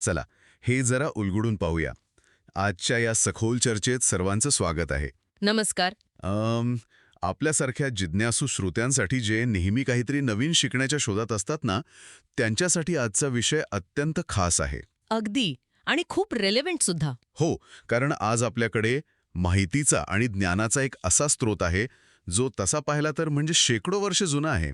चला, हे जरा उलगडून पाहूया. आजच्या या सखोल चर्चेत सर्वांचं स्वागत आहे. नमस्कार. अम, आपल्यासारख्या जिज्ञासू श्रोत्यांसाठी जे नेहमी काहीतरी नवीन शिकण्याच्या शोधात असतात ना, त्यांच्यासाठी आजचा विषय अत्यंत खास आहे. अगदी. आणि खूप रेलेव्हंट सुद्धा. हो, कारण आज आपल्याकडे माहितीचा आणि ज्ञानाचा एक असा स्रोत आहे, जो तसा पाहिला तर म्हणजे शेकडो वर्ष जुना आहे.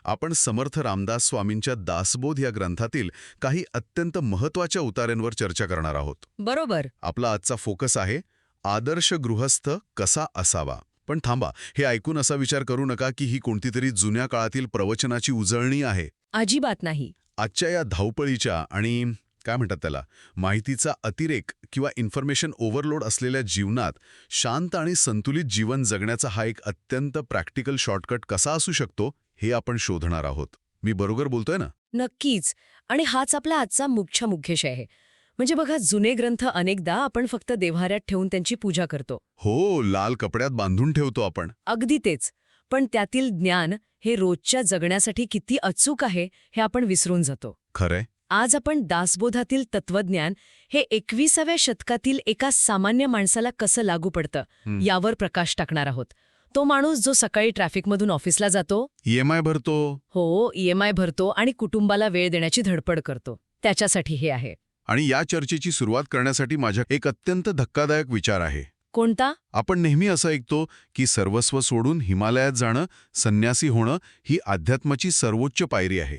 आपण समर्थ रामदास स्वामींच्या दासबोध या ग्रंथातील काही अत्यंत महत्त्वाच्या उतार्यांवर चर्चा करणार आहोत. बरोबर. आपला आजचा फोकस आहे आदर्श गृहस्थ कसा असावा. पण थांबा, हे ऐकून असा विचार करू नका की ही कोणतीतरी जुन्या काळातील प्रवचनाची उजळणी आहे. अजिबात नाही. आजच्या या धावपळीच्या आणि काय म्हणतात त्याला, माहितीचा अतिरेक किंवा इन्फॉर्मेशन ओव्हरलोड असलेल्या जीवनात शांत आणि संतुलित जीवन जगण्याचा हा एक अत्यंत प्रॅक्टिकल शॉर्टकट कसा असू शकतो, हे आपण शोधणार आहोत. मी बरोबर बोलतोय ना? नक्कीच. आणि हाच आपला आजचा मुख्य मुख्यश आहे. म्हणजे बघा, जुने ग्रंथ अनेकदा आपण फक्त देव्हाऱ्यात ठेवून त्यांची पूजा करतो. हो, लाल कपड्यात बांधून ठेवतो आपण. अगदी तेच. पण त्यातील ज्ञान हे रोजच्या जगण्यासाठी किती अचूक आहे हे आपण विसरून जातो. खरंय. आज आपण दासबोधातील तत्वज्ञान हे 21व्या शतकातील एका सामान्य माणसाला कसं लागू पडतं यावर प्रकाश टाकणार आहोत. तो माणूस जो सकाळी ट्रॅफिकमधून ऑफिसला जातो, EMI भरतो. हो, EMI भरतो आणि कुटुंबाला वेळ देण्याची धडपड करतो, त्याच्यासाठी हे आहे. आणि या चर्चेची सुरुवात करण्यासाठी माझ्या एक अत्यंत धक्कादायक विचार आहे. कोणता? आपण नेहमी असं ऐकतो की सर्वस्व सोडून हिमालयात जाणं, संन्यासी होणं ही अध्यात्माची सर्वोच्च पायरी आहे.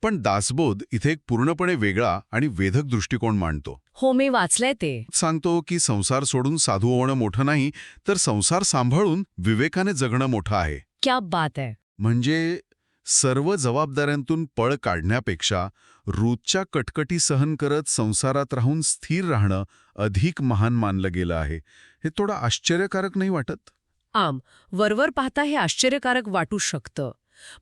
पण दासबोध इथे एक पूर्णपणे वेगळा आणि वेधक दृष्टिकोन मांडतो. हो, मी वाचलंय ते. सांगतो की संसार सोडून साधू होणं मोठं नाही, तर संसार सांभाळून विवेकाने जगणं मोठं आहे. क्या बात आहे. म्हणजे सर्व जबाबदाऱ्यांतून पळ काढण्यापेक्षा रोजच्या कटकटी सहन करत संसारात राहून स्थिर राहणं अधिक महान मानलं गेलं आहे. हे थोडं आश्चर्यकारक नाही वाटत? आम, वरवर पाहता हे आश्चर्यकारक वाटू शकतं.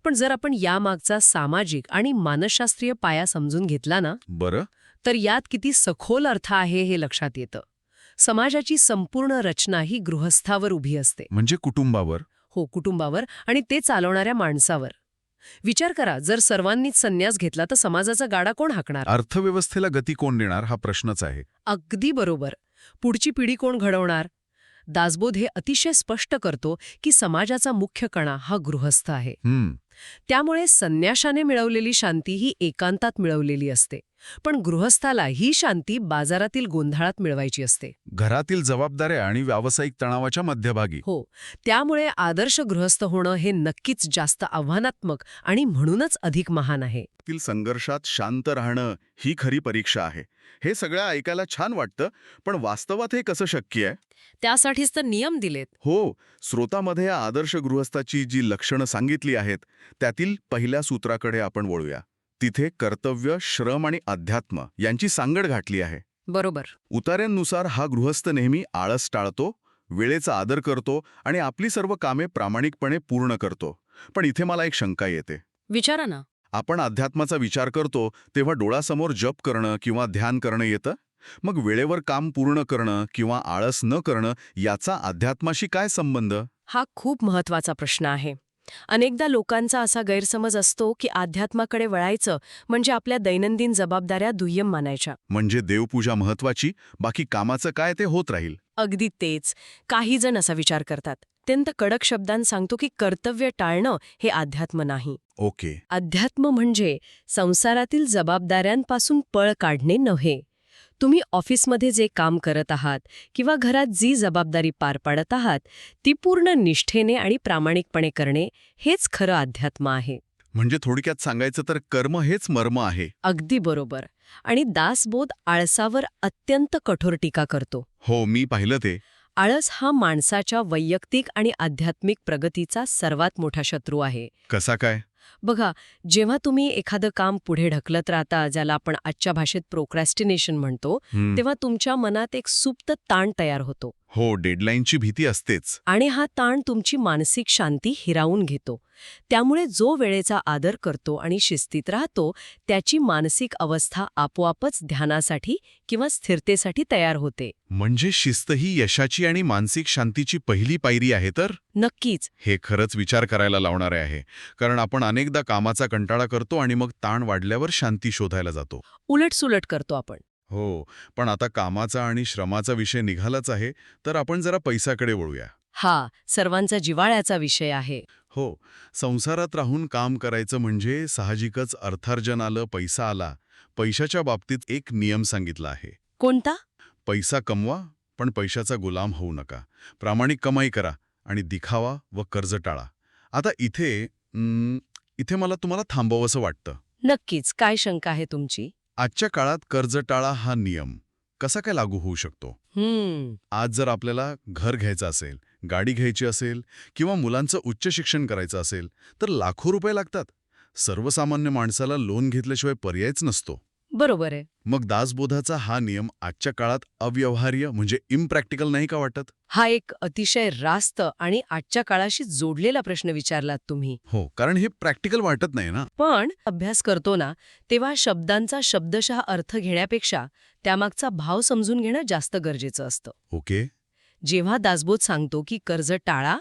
पण जर आपण यामागचा सामाजिक आणि मानसशास्त्रीय पाया समजून घेतला ना, बरं. तर यात किती सखोल अर्थ आहे हे लक्षात येतं. समाजाची संपूर्ण रचना ही गृहस्थावर उभी असते. म्हणजे कुटुंबावर. हो, कुटुंबावर आणि ते चालवणाऱ्या माणसावर. विचार करा, जर सर्वांनीच संन्यास घेतला तर समाजाचा गाडा कोण हाकणार? अर्थव्यवस्थेला गती कोण देणार हा प्रश्नच आहे. अगदी बरोबर. पुढची पिढी कोण घडवणार? दासबोध हे अतिशय स्पष्ट करतो की समाजाचा मुख्य कणा हा गृहस्थ आहे. त्यामुळे संन्याशाने मिळवलेली शांती ही एकांतात मिळवलेली असते. पण गृहस्थाला ही शांती बाजारातील गोंधळात मिळवायची असते. घरातील जबाबदाऱ्या आणि व्यावसायिक तणावाच्या मध्यभागी. हो, त्यामुळे आदर्श गृहस्थ होणं हे नक्कीच जास्त आव्हानात्मक आणि म्हणूनच अधिक महान आहे. तील संघर्षात शांत राहणं ही खरी परीक्षा आहे. हे सगळं ऐकायला छान वाटतं, पण वास्तवात हे कसं शक्य आहे? त्यासाठीच तर नियम दिलेत. हो, स्रोतामध्ये या आदर्श गृहस्थाची जी लक्षणं सांगितली आहेत, त्यातील पहिल्या सूत्राकडे आपण वळूया. तिथे कर्तव्य, श्रम आणि अध्यात्म यांची सांगड घातली आहे. बरोबर. उतार्यांनुसार हा गृहस्थ नेहमी आळस टाळतो, वेळेचा आदर करतो आणि आपली सर्व कामे प्रामाणिकपणे पूर्ण करतो. पण इथे मला एक शंका येते. विचारा ना. आपण अध्यात्माचा विचार करतो तेव्हा डोळ्यासमोर जप करणं किंवा ध्यान करणं येतं. मग वेळेवर काम पूर्ण करणं किंवा आळस न करणं याचा अध्यात्माशी काय संबंध? हा खूप महत्वाचा प्रश्न आहे. अनेकदा लोकांचा असा गैरसमज असतो की अध्यात्माकडे वळायचं म्हणजे आपल्या दैनंदिन जबाबदाऱ्या दुय्यम मानायच्या. म्हणजे देवपूजा महत्वाची, बाकी कामाचं काय ते होत राहील. अगदी तेच. काही जण असा विचार करतात. अत्यंत कडक शब्दांत सांगतो की कर्तव्य टाळणं हे अध्यात्म नाही. ओके. अध्यात्म म्हणजे संसारातील जबाबदाऱ्यांपासून पळ काढणे नव्हे. तुम्ही ऑफिसमध्ये जे काम करत आहात किंवा घरात जी जबाबदारी पार पाडत आहात ती पूर्ण निष्ठेने आणि प्रामाणिकपणे करणे हेच खरं अध्यात्म आहे. म्हणजे थोडक्यात सांगायचं तर कर्म हेच मर्म आहे. अगदी बरोबर. आणि दासबोध आळसावर अत्यंत कठोर टीका करतो. हो, मी पाहिलं ते. आळस हा माणसाच्या वैयक्तिक आणि आध्यात्मिक प्रगतीचा सर्वात मोठा शत्रू आहे. कसा काय? बघा, जेव्हा तुम्ही एखादं काम पुढे ढकलत राहता, ज्याला आपण आजच्या भाषेत प्रोक्रॅस्टिनेशन म्हणतो, तेव्हा तुमच्या मनात एक सुप्त ताण तयार होतो. हो, डेडलाईनची भीती असतेच. आणि हा ताण तुमची मानसिक शांती हिरावून घेतो. त्यामुळे जो वेळेचा आदर करतो आणि शिस्तीत राहतो, त्याची मानसिक अवस्था आपोआपच ध्यानासाठी किंवा स्थिरतेसाठी तयार होते. म्हणजे शिस्त ही यशाची आणि मानसिक शांतीची पहिली पायरी आहे तर? नक्कीच. हे खरंच विचार करायला लावणारे आहे. कारण आपण अनेकदा कामाचा कंटाळा करतो आणि मग ताण वाढल्यावर शांती शोधायला जातो. उलटसुलट करतो आपण. हो, पण आता कामाचा आणि श्रमाचा विषय निघालाच आहे, तर आपण जरा पैशाकडे वळूया. हा सर्वांचा जिव्हाळ्याचा विषय आहे. हो, संसारात राहून काम करायचं म्हणजे साहजिकच अर्थार्जन आलं, पैसा आला. पैशाच्या बाबतीत एक नियम सांगितला आहे. कोणता? पैसा कमवा, पण पैशाचा गुलाम होऊ नका. प्रामाणिक कमाई करा आणि दिखावा व कर्ज टाळा. आता इथे मला तुम्हाला थांबवावंसं वाटतं. नक्कीच. काय शंका आहे तुमची? आजच्या काळात कर्ज टाळा हा नियम कसा काय लागू होऊ शकतो? आज जर आपल्याला घर घ्यायचं असेल, गाडी घ्यायची असेल किंवा मुलांचं उच्च शिक्षण करायचं असेल, तर लाखो रुपये लागतात. सर्वसामान्य माणसाला लोन घेतल्याशिवाय पर्यायच नसतो. बरोबर आहे. मग दासबोधाचा हा नियम आजच्या काळात अव्यवहार्य म्हणजे इम्प्रॅक्टिकल नाही का वाटत? हा एक अतिशय रास्त आणि आजच्या काळाशी जोडलेला प्रश्न विचारलात तुम्ही. हो, कारण हे प्रॅक्टिकल वाटत नाही ना. पण अभ्यास करतो ना, तेव्हा शब्दांचा शब्दशः अर्थ घेण्यापेक्षा त्यामागचा भाव समजून घेणं जास्त गरजेचं असतं. ओके. जेव्हा दासबोध सांगतो की कर्ज टाळा,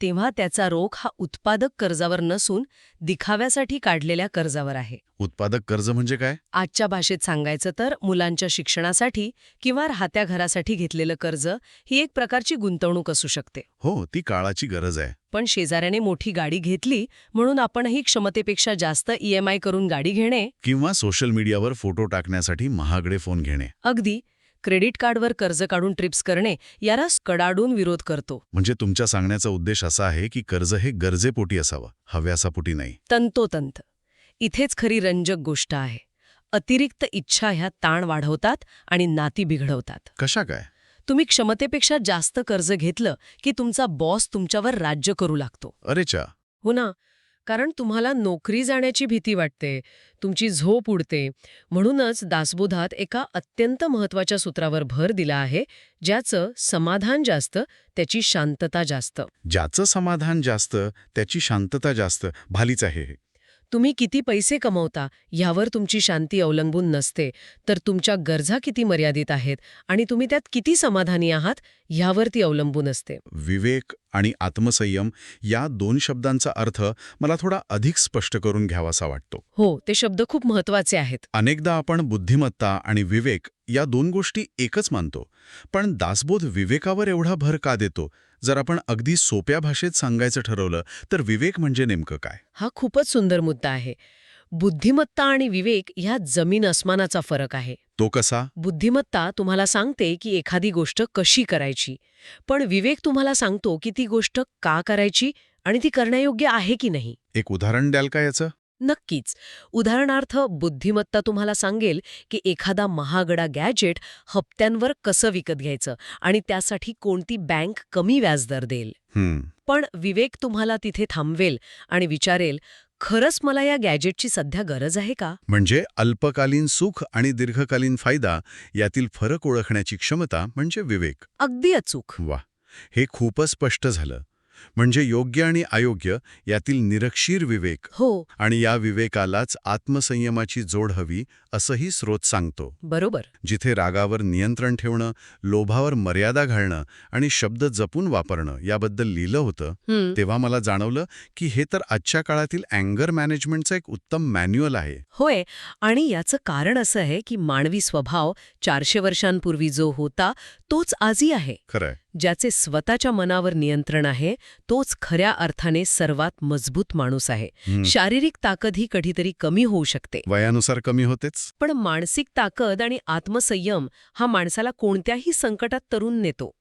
तेव्हा त्याचा रोख हा उत्पादक कर्जावर नसून दिखाव्यासाठी काढलेल्या कर्जावर आहे. उत्पादक कर्ज म्हणजे काय? आजच्या भाषेत सांगायचं तर मुलांच्या शिक्षणासाठी किंवा राहत्या घरासाठी घेतलेलं कर्ज ही एक प्रकारची गुंतवणूक असू शकते. हो, ती काळाची गरज आहे. पण शेजाऱ्याने मोठी गाडी घेतली म्हणून आपणही क्षमतेपेक्षा जास्त EMI करून गाडी घेणे. किंवा सोशल मीडियावर फोटो टाकण्यासाठी महागडे फोन घेणे. अगदी. क्रेडिट कार्डवर कर्ज काढून ट्रिप्स करणे याला कडाडून विरोध करतो. म्हणजे तुमच्या सांगण्याचा उद्देश असा आहे की कर्ज हे गरजेपोटी असावं, हव्यासापोटी नाही. तंतोतंत. इथेच खरी रंजक गोष्ट आहे. अतिरिक्त इच्छा ह्या ताण वाढवतात आणि नाती बिघडवतात. कशा काय? तुम्ही क्षमतेपेक्षा जास्त कर्ज घेतलं की तुमचा बॉस तुमच्यावर राज्य करू लागतो. अरेच्या. हो ना, कारण तुम्हाला नोकरी जाण्याची भीती वाटते, तुमची झोप उडते. म्हणूनच दासबोधात एका अत्यंत महत्वाच्या सूत्रावर भर दिला आहे, ज्याचं समाधान जास्त, त्याची शांतता जास्त. ज्याचं समाधान जास्त त्याची शांतता जास्त. भालीच आहे हे. तुम्ही किती पैसे कमवता ह्यावर तुमची शांती अवलंबून नसते, तर तुमच्या गरजा किती मर्यादित आहेत आणि तुम्ही त्यात किती समाधानी आहात ह्यावर ती अवलंबून असते. विवेक आणि आत्मसंयम या दोन शब्दांचा अर्थ मला थोडा अधिक स्पष्ट करून घ्यावासा वाटतो. हो, ते शब्द खूप महत्वाचे आहेत. अनेकदा आपण बुद्धिमत्ता आणि विवेक या दोन गोष्टी एकच मानतो. पण दासबोध विवेकावर एवढा भर का देतो? जर आपण अगदी सोप्या भाषेत सांगायचं ठरवलं तर विवेक म्हणजे नेमकं काय? हा खूपच सुंदर मुद्दा आहे. बुद्धिमत्ता आणि विवेक ह्यात जमीन अस्मानाचा फरक आहे. तो कसा? बुद्धिमत्ता तुम्हाला सांगते की एखादी गोष्ट कशी करायची, पण विवेक तुम्हाला सांगतो की ती गोष्ट का करायची आणि ती करण्यायोग्य आहे की नाही. एक उदाहरण द्याल का याचं? नक्कीच. उदाहरणार्थ बुद्धिमत्ता तुम्हाला सांगेल की एखादा महागडा गॅजेट हप्त्यांवर कसं विकत घ्यायचं आणि त्यासाठी कोणती बँक कमी व्याजदर देईल. पण विवेक तुम्हाला तिथे थांबवेल आणि विचारेल, खरंच मला या गॅजेटची सध्या गरज आहे का? म्हणजे अल्पकालीन सुख आणि दीर्घकालीन फायदा यातील फरक ओळखण्याची क्षमता म्हणजे विवेक. अगदी अचूक. वा, हे खूपच स्पष्ट झालं. म्हणजे योग्य आणि अयोग्य यातील निरक्षीर विवेक. हो, आणि या विवेकालाच आत्मसंयमाची जोड हवी असंही स्रोत सांगतो. बरोबर. जिथे रागावर नियंत्रण ठेवणं, लोभावर मर्यादा घालणं आणि शब्द जपून वापरणं याबद्दल लिहिलं होतं, तेव्हा मला जाणवलं की हे तर आजच्या काळातील अँगर मॅनेजमेंटचं एक उत्तम मॅन्युअल आहे. होय, आणि याचं कारण असं आहे की मानवी स्वभाव 400 वर्षांपूर्वी जो होता तोच आजही आहे. खरंय. ज्याचे स्वतःच्या मनावर नियंत्रण आहे तोच खऱ्या अर्थाने सर्वात मजबूत माणूस आहे. शारीरिक ताकद ही कधीतरी कमी होऊ शकते, वयानुसार कमी होतेच. पण मानसिक ताकद आणि आत्मसंयम हा माणसाला कोणत्याही संकटात तरून नेतो.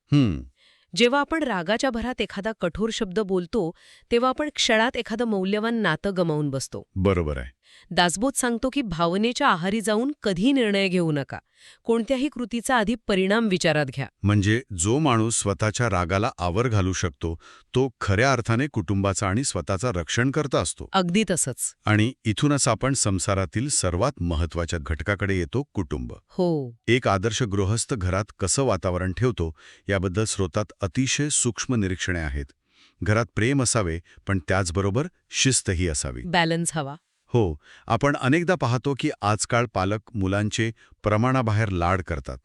जेव्हा आपण रागाच्या भरात एखादा कठोर शब्द बोलतो तेव्हा आपण क्षणात एखादं मौल्यवान नातं गमावून बसतो. बरोबर आहे. दासबोध सांगतो की भावनेच्या आहारी जाऊन कधी निर्णय घेऊ नका. कोणत्याही कृतीचा आधी परिणाम विचारात घ्या. म्हणजे जो माणूस स्वतःच्या रागाला आवर घालू शकतो तो खऱ्या अर्थाने कुटुंबाचा आणि स्वतःचा रक्षणकर्ता असतो. अगदी तसंच. आणि इथूनच आपण संसारातील सर्वात महत्वाच्या घटकाकडे येतो, कुटुंब. हो. एक आदर्श गृहस्थ घरात कसं वातावरण ठेवतो याबद्दल स्रोतात अतिशय सूक्ष्म निरीक्षणे आहेत. घरात प्रेम असावे, पण त्याचबरोबर शिस्तही असावी. बॅलन्स हवा. हो, आपण अनेकदा पाहतो की आजकाल पालक मुलांचे प्रमाणाबाहेर लाड करतात.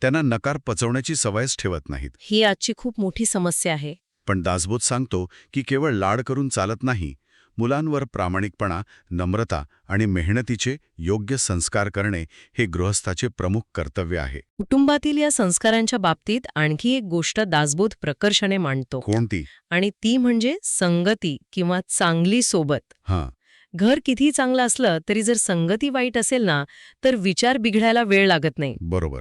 त्यांना नकार पचवण्याची सवयच ठेवत नाहीत. ही आजची खूप मोठी समस्या आहे. पण दासबोध सांगतो की केवळ लाड करून चालत नाही. मुलांवर प्रामाणिकपणा, नम्रता आणि मेहनतीचे योग्य संस्कार करणे हे गृहस्थाचे प्रमुख कर्तव्य आहे. कुटुंबातील या संस्कारांच्या बाबतीत आणखी एक गोष्ट दासबोध प्रकर्षाने मांडतो. कोणती? आणि ती म्हणजे संगती किंवा चांगली सोबत. हां, घर किती चांगलं असलं तरी जर संगती वाईट असेल ना, तर विचार बिघडायला वेळ लागत नाही. बरोबर.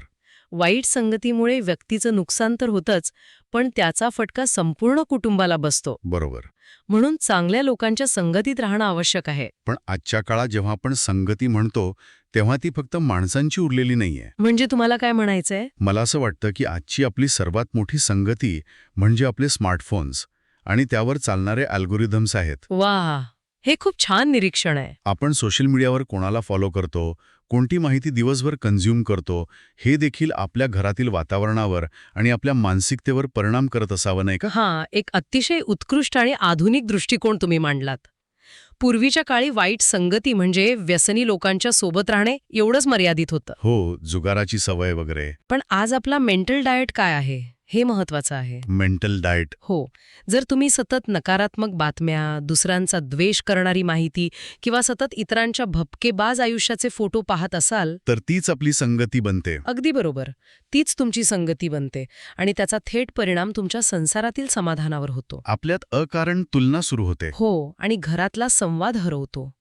वाईट संगतीमुळे व्यक्तीचं नुकसान तर होतंच, पण त्याचा फटका संपूर्ण कुटुंबाला बसतो. बरोबर. म्हणून चांगल्या लोकांच्या संगतीत राहणं आवश्यक आहे. पण आजच्या काळात जेव्हा आपण संगती म्हणतो तेव्हा ती फक्त माणसांची उरलेली नाहीये. म्हणजे तुम्हाला काय म्हणायचंय? मला असं वाटतं की आजची आपली सर्वात मोठी संगती म्हणजे आपले स्मार्टफोन्स आणि त्यावर चालणारे अल्गोरिदम्स आहेत. वाह, हे खूप छान निरीक्षण आहे. आपण सोशल मीडियावर कोणाला फॉलो करतो, कोणती माहिती दिवसभर कन्झ्युम करतो, हे देखील आपल्या घरातील वातावरणावर आणि आपल्या मानसिकतेवर परिणाम करत असावं, नाही का? हां, एक अतिशय उत्कृष्ट आणि आधुनिक दृष्टिकोन तुम्ही मांडलात. पूर्वीच्या काळी वाईट संगती म्हणजे व्यसनी लोकांच्या सोबत राहणे एवढंच मर्यादित होतं. हो, जुगाराची सवय वगैरे. पण आज आपला मेंटल डाएट काय आहे हे महत्वाचं आहे. Mental diet. हो, जर तुम्ही सतत नकारात्मक बातम्या, दुसऱ्यांचा द्वेष करणारी माहिती किंवा सतत इतरांच्या भपकेबाज आयुष्याचे फोटो पाहत असाल, तर तीच आपली संगती बनते. अगदी बरोबर, तीच तुमची संगती बनते आणि त्याचा थेट परिणाम तुमच्या संसारातील समाधानावर होतो. आपल्यात अकारण तुलना सुरू होते. हो, आणि घरातला संवाद हरवतो.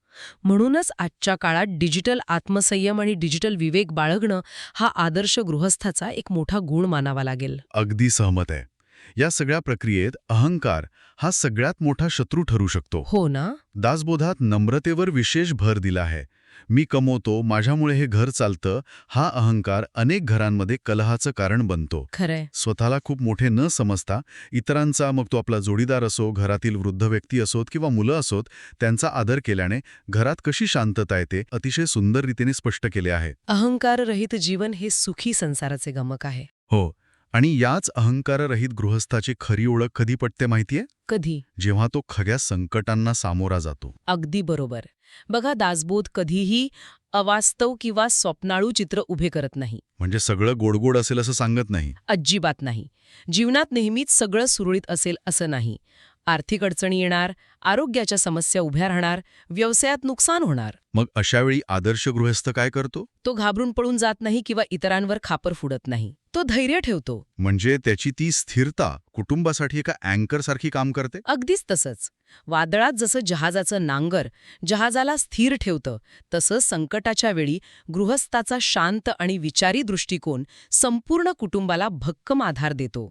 म्हणूनच आजच्या काळात डिजिटल आत्मसंयम आणि डिजिटल विवेक बाळगणं हा आदर्श गृहस्थाचा एक मोठा गुण मानावा लागेल. अगदी सहमत आहे. या सगळ्या प्रक्रियेत अहंकार हा सगळ्यात मोठा शत्रू ठरू शकतो. हो ना? दासबोधात नम्रतेवर विशेष भर दिला आहे. मी कमवतो, माझ्यामुळे हे घर चालतं, हा अहंकार अनेक घरांमध्ये कलहाचं कारण बनतो. खरंय. स्वतःला खूप मोठे न समजता इतरांचा, मग तो आपला जोडीदार असो, घरातील वृद्ध व्यक्ती असोत किंवा मुलं असोत, त्यांचा आदर केल्याने घरात कशी शांतता येते अतिशय सुंदर रीतीने स्पष्ट केले आहे. अहंकाररहित जीवन हे सुखी संसाराचे गमक आहे. हो, आणि याच अहंकाररहित गृहस्थाची खरी ओळख कधी पटते माहितीये? कधी? जेव्हा तो खऱ्या संकटांना सामोरा जातो. अगदी बरोबर. बघा, दासबोध कधीही अवास्तव किंवा स्वप्नाळू चित्र उभे करत नाही. म्हणजे सगळं गोडगोड असेल असं सांगत नाही. अजिबात नाही. जीवनात नेहमीच सगळं सुरळीत असेल असं नाही. आर्थिक अडचणी येणार, आरोग्याच्या समस्या उभ्या राहणार, व्यवसायात नुकसान होणार. मग अशावेळी आदर्श गृहस्थ काय करतो? तो घाबरून पळून जात नाही किंवा इतरांवर खापर फुडत नाही. तो धैर्य ठेवतो. म्हणजे त्याची ती स्थिरता कुटुंबासाठी एका अँकरसारखी काम करते. अगदीच तसंच. वादळात जसं जहाजाचं नांगर जहाजाला स्थिर ठेवतं, तसं संकटाच्या वेळी गृहस्थाचा शांत आणि विचारी दृष्टिकोन संपूर्ण कुटुंबाला भक्कम आधार देतो.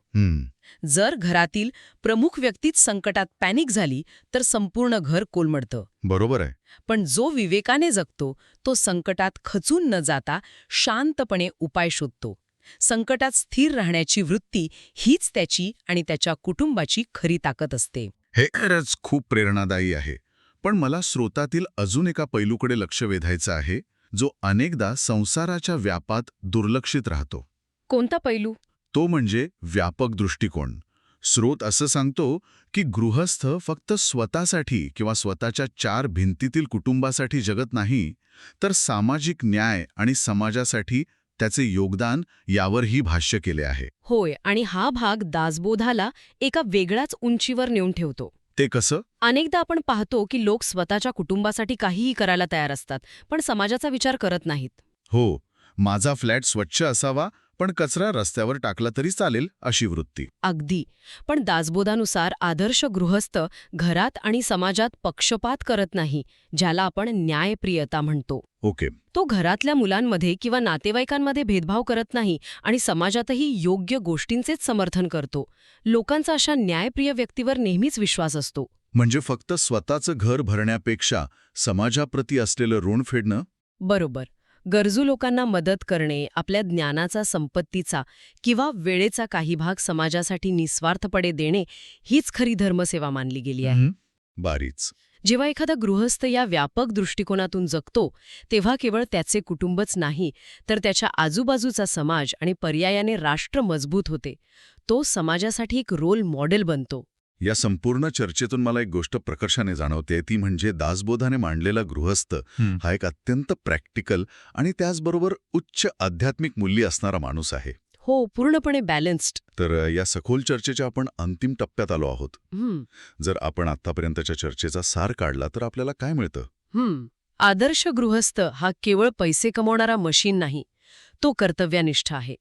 जर घरातील प्रमुख व्यक्तीच संकटात पॅनिक झाली तर संपूर्ण घर कोलमडतं. बरोबर आहे. पण जो विवेकाने जगतो तो संकटात खचून न जाता शांतपणे उपाय शोधतो. संकटात स्थिर राहण्याची वृत्ती हीच त्याची आणि त्याच्या कुटुंबाची खरी ताकद असते. हे खरंच खूप प्रेरणादायी आहे. पण मला स्रोतातील अजून एका पैलूकडे लक्ष वेधायचं आहे, जो अनेकदा संसाराच्या व्यापात दुर्लक्षित राहतो. कोणता पैलू? तो म्हणजे व्यापक दृष्टिकोन. स्रोत असं सांगतो की गृहस्थ फक्त स्वतःसाठी किंवा स्वतःच्या 4 भिंतीतील कुटुंबासाठी जगत नाही, तर सामाजिक न्याय आणि समाजासाठी त्याचे योगदान यावरही भाष्य केले आहे. होय, आणि हा भाग दासबोधाला एका वेगळ्याच उंचीवर नेऊन ठेवतो. ते कसं? अनेकदा आपण पाहतो की लोक स्वतःच्या कुटुंबासाठी काहीही करायला तयार असतात, पण समाजाचा विचार करत नाहीत. हो, माझा फ्लॅट स्वच्छ असावा, पण कचरा रस्त्यावर टाकला तरी चालेल अशी वृत्ती. अगदी. पण दासबोधानुसार आदर्श गृहस्थ घरात आणि समाजात पक्षपात करत नाही, ज्याला आपण न्यायप्रियता म्हणतो. ओके. तो घरातल्या मुलांमध्ये किंवा नातेवाईकांमध्ये भेदभाव करत नाही आणि समाजातही योग्य गोष्टींचेच समर्थन करतो. लोकांचा अशा न्यायप्रिय व्यक्तीवर नेहमीच विश्वास असतो. म्हणजे फक्त स्वतःचं घर भरण्यापेक्षा समाजाप्रती असलेलं ऋण फेडणं? बरोबर. गरजू लोकांना मदत करणे, आपल्या ज्ञानाचा, संपत्तीचा किंवा वेळेचा काही भाग समाजासाठी निस्वार्थपणे देणे हीच खरी धर्मसेवा मानली गेली आहे. बारीच. जेव्हा एखादा गृहस्थ या व्यापक दृष्टिकोनातून जगतो तेव्हा केवळ त्याचे कुटुंबच नाही तर त्याच्या आजूबाजूचा समाज आणि पर्यायाने राष्ट्र मजबूत होते. तो समाजासाठी एक रोल मॉडेल बनतो. या संपूर्ण चर्चेतून मला एक गोष्ट प्रकर्षाने जाणवते, ती म्हणजे दासबोधाने मांडलेला गृहस्थ हा एक अत्यंत प्रॅक्टिकल आणि त्याचबरोबर उच्च आध्यात्मिक मूल्य असणारा माणूस आहे. हो, पूर्णपणे बॅलन्स्ड. तर या सखोल चर्चेच्या आपण अंतिम टप्प्यात आलो आहोत. जर आपण आतापर्यंतच्या चर्चेचा सार काढला तर आपल्याला काय मिळतं? आदर्श गृहस्थ हा केवळ पैसे कमवणारा मशीन नाही. तो कर्तव्यनिष्ठ आहे.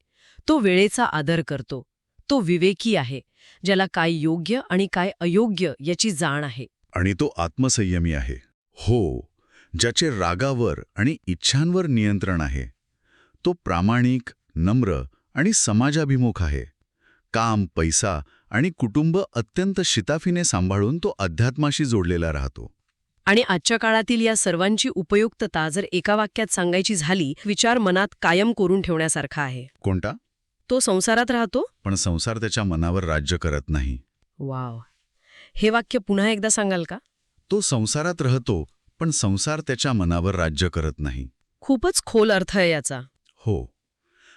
तो वेळेचा आदर करतो. तो विवेकी आहे, ज्याला काय योग्य आणि काय अयोग्य याची जाण आहे. आणि तो आत्मसंयमी आहे. हो, ज्याचे रागावर आणि इच्छांवर नियंत्रण आहे. तो प्रामाणिक, नम्र आणि समाजाभिमुख आहे. काम, पैसा आणि कुटुंब अत्यंत शिताफीने सांभाळून तो अध्यात्माशी जोडलेला राहतो. आणि आजच्या काळातील या सर्वांची उपयुक्तता जर एका वाक्यात सांगायची झाली, विचार मनात कायम कोरून ठेवण्यासारखा आहे. कोणता? तो संसारात राहतो, पण संसार त्याच्या मनावर राज्य करत नाही. वाव. हे वाक्य पुन्हा एकदा सांगाल का? तो संसारात राहतो, पण संसार त्याच्या मनावर राज्य करत नाही. खूपच खोल अर्थ आहे याचा. हो.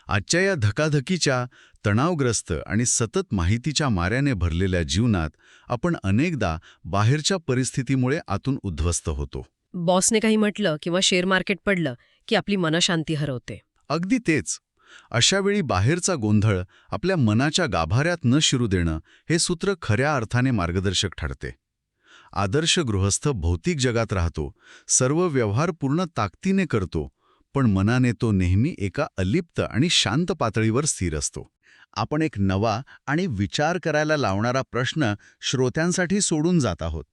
आजच्या या धकाधकीच्या, तणावग्रस्त आणि सतत माहितीच्या माऱ्याने भरलेल्या जीवनात आपण अनेकदा बाहेरच्या परिस्थितीमुळे आतून उद्ध्वस्त होतो. बॉसने काही म्हटलं किंवा शेअर मार्केट पडलं की आपली मनशांती हरवते. अगदी तेच. अशावेळी बाहेरचा गोंधळ आपल्या मनाच्या गाभाऱ्यात न शिरू देणं हे सूत्र खऱ्या अर्थाने मार्गदर्शक ठरते. आदर्श गृहस्थ भौतिक जगात राहतो, सर्व व्यवहार पूर्ण ताकदीने करतो, पण मनाने तो नेहमी एका अलिप्त आणि शांत पातळीवर स्थिर असतो. आपण एक नवा आणि विचार करायला लावणारा प्रश्न श्रोत्यांसाठी सोडून जात आहोत.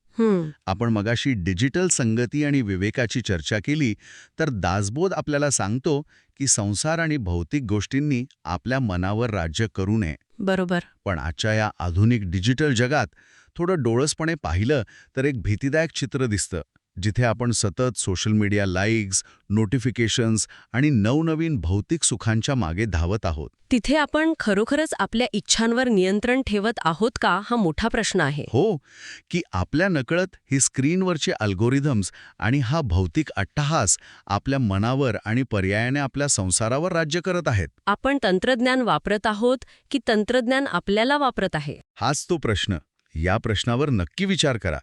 आपण मगाशी डिजिटल संगती आणि विवेकाची चर्चा केली, तर दासबोध आपल्याला सांगतो की संसार आणि भौतिक गोष्टींनी आपल्या मनावर राज्य करू नये. बरोबर. पण आजच्या या आधुनिक डिजिटल जगात थोडं डोळसपणे पाहिलं तर एक भीतीदायक चित्र दिसतं, जिथे आपण सतत सोशल मीडिया लाईक्स, नोटिफिकेशन्स आणि नवनवीन भौतिक सुखांच्या मागे धावत आहोत. तिथे आपण खरोखरच आपल्या इच्छांवर नियंत्रण ठेवत आहोत का, हा मोठा प्रश्न आहे. हो, की आपल्या नकळत ही स्क्रीनवरचे अल्गोरिथम्स आणि हा भौतिक अट्टहास आपल्या मनावर आणि पर्यायाने आपल्या संसारावर राज्य करत आहेत. आपण तंत्रज्ञान वापरत आहोत की तंत्रज्ञान आपल्याला वापरत आहे? हाच तो प्रश्न. या प्रश्नावर नक्की विचार करा.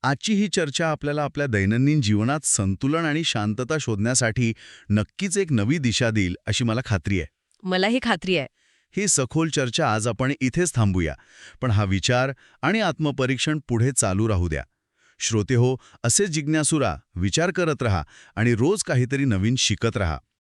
आजची ही चर्चा आपल्याला आपल्या दैनंदिन जीवनात संतुलन आणि शांतता शोधण्यासाठी नक्कीच एक नवी दिशा देईल अशी मला खात्री आहे. मलाही खात्री आहे. ही सखोल चर्चा आज आपण इथेच थांबूया, पण हा विचार आणि आत्मपरीक्षण पुढे चालू राहू द्या. श्रोते हो, असेच जिज्ञासू राहा, विचार करत रहा आणि रोज काहीतरी नवीन शिकत रहा.